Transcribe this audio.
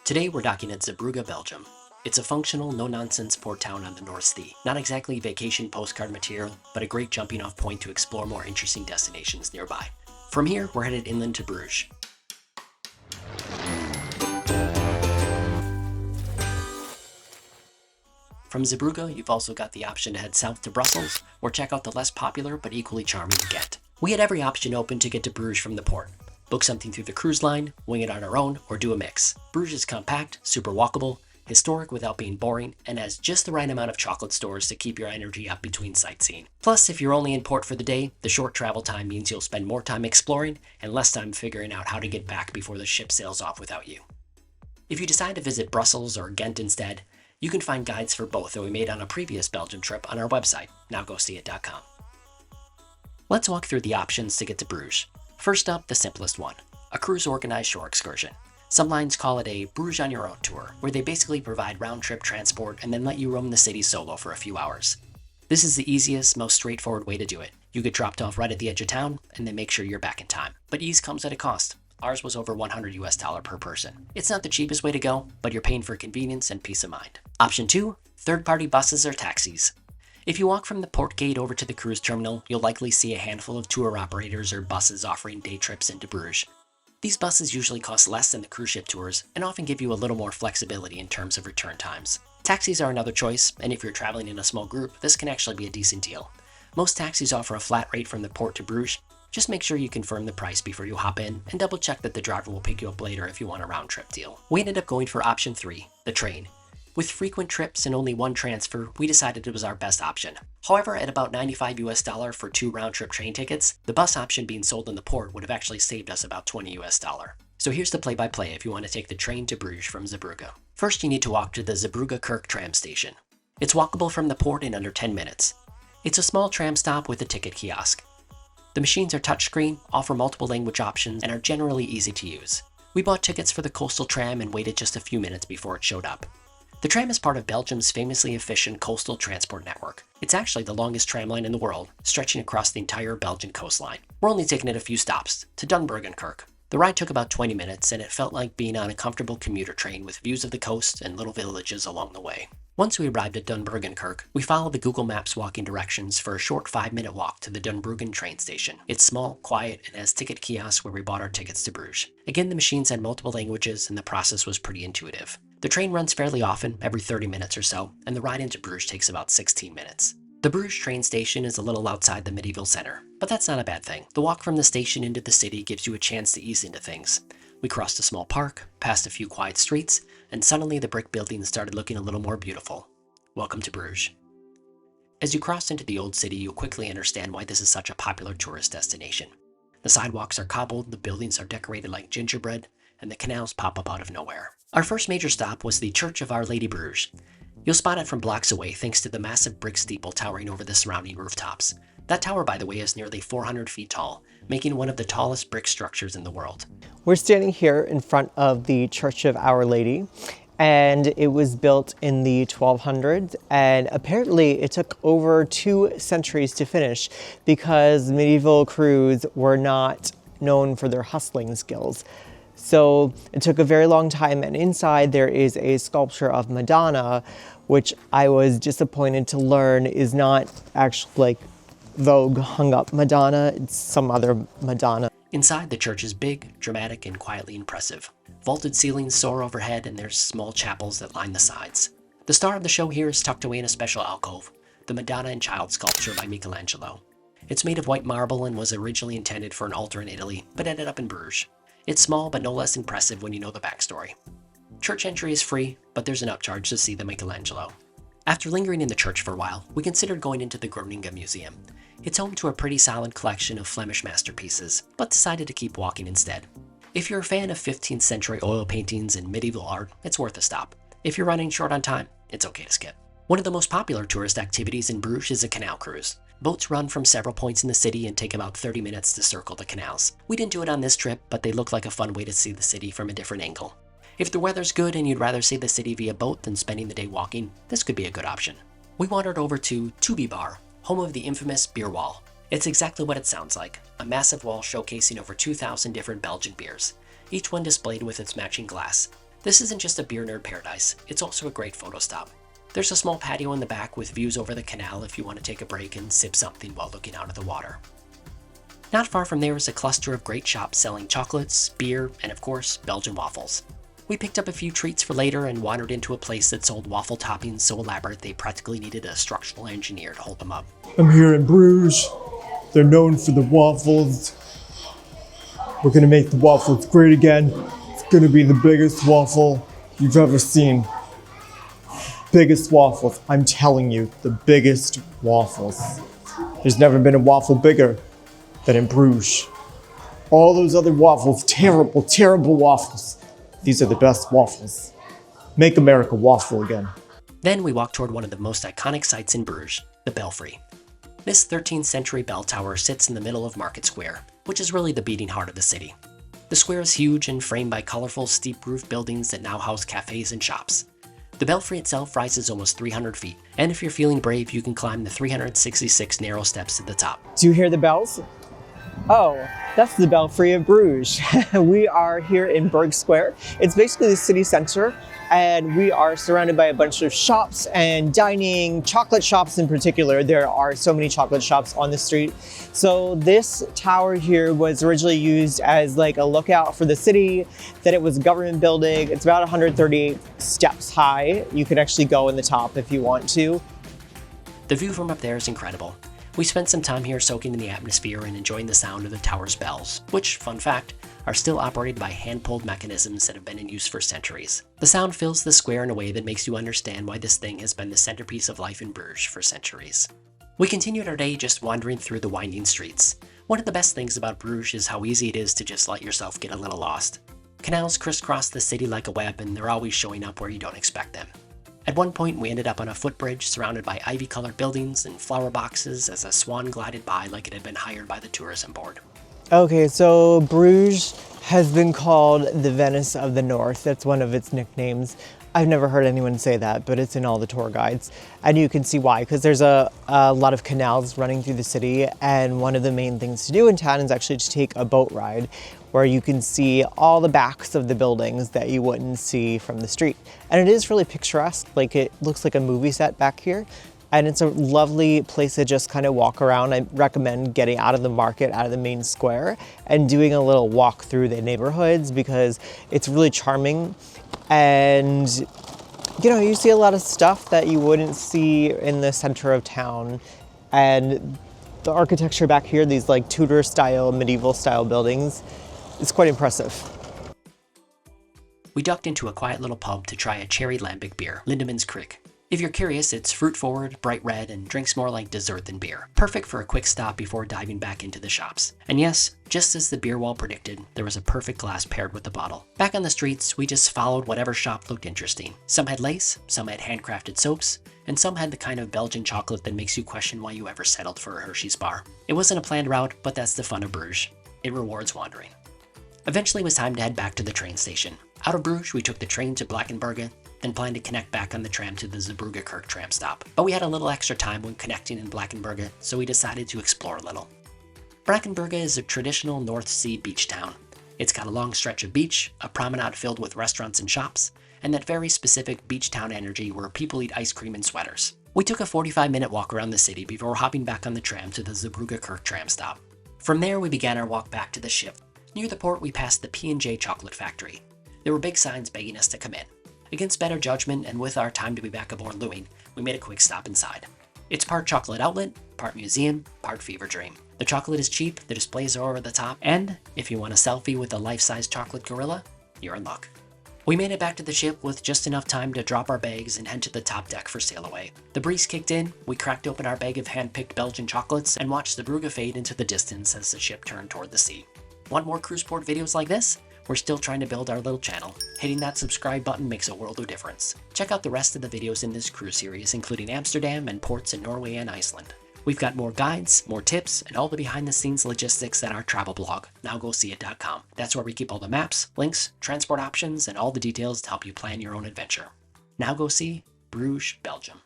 Today we're docking at Zeebrugge, Belgium. It's a functional, no-nonsense port town on the North Sea. Not exactly vacation postcard material, but a great jumping off point to explore more interesting destinations nearby. From here, we're headed inland to Bruges. From Zeebrugge, you've also got the option to head south to Brussels, or check out the less popular but equally charming Ghent. We had every option open to get to Bruges from the port. Book something through the cruise line, wing it on our own, or do a mix. Bruges is compact, super walkable, historic without being boring, and has just the right amount of chocolate stores to keep your energy up between sightseeing. Plus, if you're only in port for the day, the short travel time means you'll spend more time exploring and less time figuring out how to get back before the ship sails off without you. If you decide to visit Brussels or Ghent instead, you can find guides for both that we made on a previous Belgium trip on our website, nowgoseeit.com. Let's walk through the options to get to Bruges. First up, the simplest one, a cruise organized shore excursion. Some lines call it a Bruges on your own tour, where they basically provide round-trip transport and then let you roam the city solo for a few hours. This is the easiest, most straightforward way to do it. You get dropped off right at the edge of town, and then make sure you're back in time. But ease comes at a cost. Ours was over $100 per person. It's not the cheapest way to go, but you're paying for convenience and peace of mind. Option 2, third-party buses or taxis. If you walk from the port gate over to the cruise terminal, you'll likely see a handful of tour operators or buses offering day trips into Bruges. These buses usually cost less than the cruise ship tours and often give you a little more flexibility in terms of return times. Taxis are another choice, and if you're traveling in a small group, this can actually be a decent deal. Most taxis offer a flat rate from the port to Bruges. Just make sure you confirm the price before you hop in and double check that the driver will pick you up later if you want a round trip deal. We ended up going for option 3, the train. With frequent trips and only one transfer, we decided it was our best option. However, at about $95 for 2 round-trip train tickets, the bus option being sold in the port would have actually saved us about $20. So here's the play-by-play if you want to take the train to Bruges from Zeebrugge. First, you need to walk to the Zeebrugge Kirk tram station. It's walkable from the port in under 10 minutes. It's a small tram stop with a ticket kiosk. The machines are touchscreen, offer multiple language options, and are generally easy to use. We bought tickets for the coastal tram and waited just a few minutes before it showed up. The tram is part of Belgium's famously efficient coastal transport network. It's actually the longest tram line in the world, stretching across the entire Belgian coastline. We're only taking it a few stops, to Duinbergen Kirk. The ride took about 20 minutes, and it felt like being on a comfortable commuter train with views of the coast and little villages along the way. Once we arrived at Duinbergen Kirk, we followed the Google Maps walking directions for a short 5-minute walk to the Duinbergen train station. It's small, quiet, and has ticket kiosks where we bought our tickets to Bruges. Again, the machines had multiple languages, and the process was pretty intuitive. The train runs fairly often, every 30 minutes or so, and the ride into Bruges takes about 16 minutes. The Bruges train station is a little outside the medieval center, but that's not a bad thing. The walk from the station into the city gives you a chance to ease into things. We crossed a small park, passed a few quiet streets, and suddenly the brick buildings started looking a little more beautiful. Welcome to Bruges. As you cross into the old city, you'll quickly understand why this is such a popular tourist destination. The sidewalks are cobbled, the buildings are decorated like gingerbread, and the canals pop up out of nowhere. Our first major stop was the Church of Our Lady Bruges. You'll spot it from blocks away thanks to the massive brick steeple towering over the surrounding rooftops. That tower, by the way, is nearly 400 feet tall, making one of the tallest brick structures in the world. We're standing here in front of the Church of Our Lady, and it was built in the 1200s, and apparently it took over 2 centuries to finish because medieval crews were not known for their hustling skills. So it took a very long time, and inside there is a sculpture of Madonna, which I was disappointed to learn is not actually like Vogue hung up Madonna, it's some other Madonna. Inside, the church is big, dramatic, and quietly impressive. Vaulted ceilings soar overhead, and there's small chapels that line the sides. The star of the show here is tucked away in a special alcove, the Madonna and Child sculpture by Michelangelo. It's made of white marble and was originally intended for an altar in Italy, but ended up in Bruges. It's small, but no less impressive when you know the backstory. Church entry is free, but there's an upcharge to see the Michelangelo. After lingering in the church for a while, we considered going into the Groningen Museum. It's home to a pretty solid collection of Flemish masterpieces, but decided to keep walking instead. If you're a fan of 15th century oil paintings and medieval art, it's worth a stop. If you're running short on time, it's okay to skip. One of the most popular tourist activities in Bruges is a canal cruise. Boats run from several points in the city and take about 30 minutes to circle the canals. We didn't do it on this trip, but they look like a fun way to see the city from a different angle. If the weather's good and you'd rather see the city via boat than spending the day walking, this could be a good option. We wandered over to Tubi Bar, home of the infamous beer wall. It's exactly what it sounds like, a massive wall showcasing over 2,000 different Belgian beers, each one displayed with its matching glass. This isn't just a beer nerd paradise, it's also a great photo stop. There's a small patio in the back with views over the canal if you want to take a break and sip something while looking out at the water. Not far from there is a cluster of great shops selling chocolates, beer, and of course, Belgian waffles. We picked up a few treats for later and wandered into a place that sold waffle toppings so elaborate they practically needed a structural engineer to hold them up. I'm here in Bruges. They're known for the waffles. We're gonna make the waffles great again. It's gonna be the biggest waffle you've ever seen. Biggest waffles, I'm telling you, the biggest waffles. There's never been a waffle bigger than in Bruges. All those other waffles, terrible, terrible waffles. These are the best waffles. Make America waffle again. Then we walked toward one of the most iconic sites in Bruges, the Belfry. This 13th century bell tower sits in the middle of Market Square, which is really the beating heart of the city. The square is huge and framed by colorful steep roof buildings that now house cafes and shops. The Belfry itself rises almost 300 feet, and if you're feeling brave, you can climb the 366 narrow steps to the top. Do you hear the bells? Oh, that's the Belfry of Bruges. We are here in Berg Square. It's basically the city center, and we are surrounded by a bunch of shops and dining, chocolate shops in particular. There are so many chocolate shops on the street. So this tower here was originally used as like a lookout for the city, that it was a government building. It's about 138 steps high. You can actually go in the top if you want to. The view from up there is incredible. We spent some time here soaking in the atmosphere and enjoying the sound of the tower's bells, which, fun fact, are still operated by hand-pulled mechanisms that have been in use for centuries. The sound fills the square in a way that makes you understand why this thing has been the centerpiece of life in Bruges for centuries. We continued our day just wandering through the winding streets. One of the best things about Bruges is how easy it is to just let yourself get a little lost. Canals crisscross the city like a web, and they're always showing up where you don't expect them. At one point, we ended up on a footbridge surrounded by ivy-colored buildings and flower boxes as a swan glided by like it had been hired by the tourism board. Okay, so Bruges has been called the Venice of the North. That's one of its nicknames. I've never heard anyone say that, but it's in all the tour guides. And you can see why, because there's a lot of canals running through the city, and one of the main things to do in town is actually to take a boat ride where you can see all the backs of the buildings that you wouldn't see from the street. And it is really picturesque, like it looks like a movie set back here. And it's a lovely place to just kind of walk around. I recommend getting out of the market, out of the main square, and doing a little walk through the neighborhoods because it's really charming. And, you know, you see a lot of stuff that you wouldn't see in the center of town. And the architecture back here, these like Tudor style, medieval style buildings, it's quite impressive. We ducked into a quiet little pub to try a cherry lambic beer, Lindemann's Creek. If you're curious, it's fruit-forward, bright red, and drinks more like dessert than beer. Perfect for a quick stop before diving back into the shops. And yes, just as the beer wall predicted, there was a perfect glass paired with the bottle. Back on the streets, we just followed whatever shop looked interesting. Some had lace, some had handcrafted soaps, and some had the kind of Belgian chocolate that makes you question why you ever settled for a Hershey's bar. It wasn't a planned route, but that's the fun of Bruges. It rewards wandering. Eventually it was time to head back to the train station. Out of Bruges, we took the train to Duinbergen, then planned to connect back on the tram to the Zeebrugge tram stop. But we had a little extra time when connecting in Duinbergen, so we decided to explore a little. Duinbergen is a traditional North Sea beach town. It's got a long stretch of beach, a promenade filled with restaurants and shops, and that very specific beach town energy where people eat ice cream in sweaters. We took a 45-minute walk around the city before hopping back on the tram to the Zeebrugge tram stop. From there, we began our walk back to the ship. Near the port, we passed the P&J chocolate factory. There were big signs begging us to come in. Against better judgment and with our time to be back aboard Louis, we made a quick stop inside. It's part chocolate outlet, part museum, part fever dream. The chocolate is cheap, the displays are over the top, and if you want a selfie with a life-size chocolate gorilla, you're in luck. We made it back to the ship with just enough time to drop our bags and head to the top deck for sail away. The breeze kicked in, we cracked open our bag of hand-picked Belgian chocolates and watched the Brugge fade into the distance as the ship turned toward the sea. Want more cruise port videos like this? We're still trying to build our little channel. Hitting that subscribe button makes a world of difference. Check out the rest of the videos in this cruise series, including Amsterdam and ports in Norway and Iceland. We've got more guides, more tips, and all the behind-the-scenes logistics at our travel blog, nowgoseeit.com. That's where we keep all the maps, links, transport options, and all the details to help you plan your own adventure. Now go see Bruges, Belgium.